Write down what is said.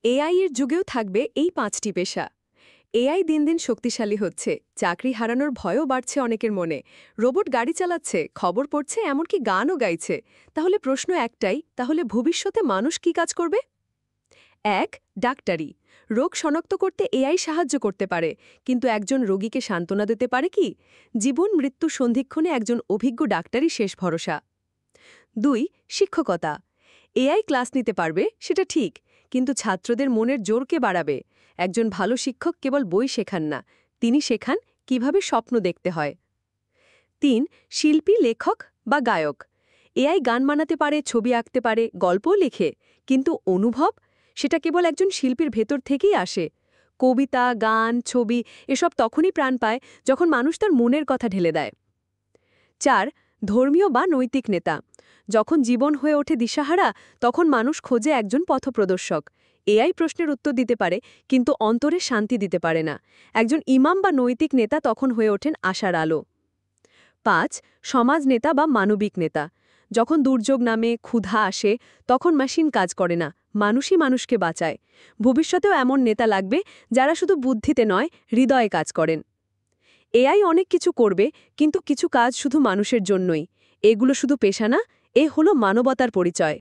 AI এর যুগেও থাকবে এই ৫টি পেশা। এআই দিন দিন শক্তিশালী হচ্ছে, চাকরি হারানোর ভয়ও বাড়ছে অনেকের মনে। রোবট গাড়ি চালাচ্ছে, খবর পড়ছে, এমনকি গানও গাইছে। তাহলে প্রশ্ন একটাই, তাহলে ভবিষ্যতে মানুষ কি কাজ করবে? ১. ডাক্তারি। রোগ শনাক্ত করতে এআই সাহায্য করতে পারে, কিন্তু একজন রোগীকে সান্ত্বনা দিতে পারে কি? জীবন মৃত্যু সন্ধিক্ষণে একজন অভিজ্ঞ ডাক্তারই শেষ ভরসা। ২. শিক্ষকতা। এআই ক্লাস নিতে পারবে, সেটা ঠিক, কিন্তু ছাত্রদের মনের জোরকে বাড়াবে। একজন ভালো শিক্ষক কেবল বই শেখান না, তিনি শেখান কিভাবে স্বপ্ন দেখতে হয়। ৩. শিল্পী, লেখক বা গায়ক। এআই গান বানাতে পারে, ছবি আঁকতে পারে, গল্পও লেখে, কিন্তু অনুভব, সেটা কেবল একজন শিল্পীর ভেতর থেকেই আসে। কবিতা, গান, ছবি এসব তখনই প্রাণ পায় যখন মানুষ তার মনের কথা ঢেলে দেয়। ৪. ধর্মীয় বা নৈতিক নেতা। যখন জীবন হয়ে ওঠে দিশাহারা, তখন মানুষ খোঁজে একজন পথপ্রদর্শক। এআই প্রশ্নের উত্তর দিতে পারে, কিন্তু অন্তরে শান্তি দিতে পারে না। একজন ইমাম বা নৈতিক নেতা তখন হয়ে ওঠেন আশার আলো। ৫. সমাজ নেতা বা মানবিক নেতা। যখন দুর্যোগ নামে, ক্ষুধা আসে, তখন মেশিন কাজ করে না, মানুষই মানুষকে বাঁচায়। ভবিষ্যতেও এমন নেতা লাগবে যারা শুধু বুদ্ধিতে নয়, হৃদয়ে কাজ করেন। এআই অনেক কিছু করবে, কিন্তু কিছু কাজ শুধু মানুষের জন্যই। এগুলো শুধু পেশা না, এ হলো মানবতার পরিচয়।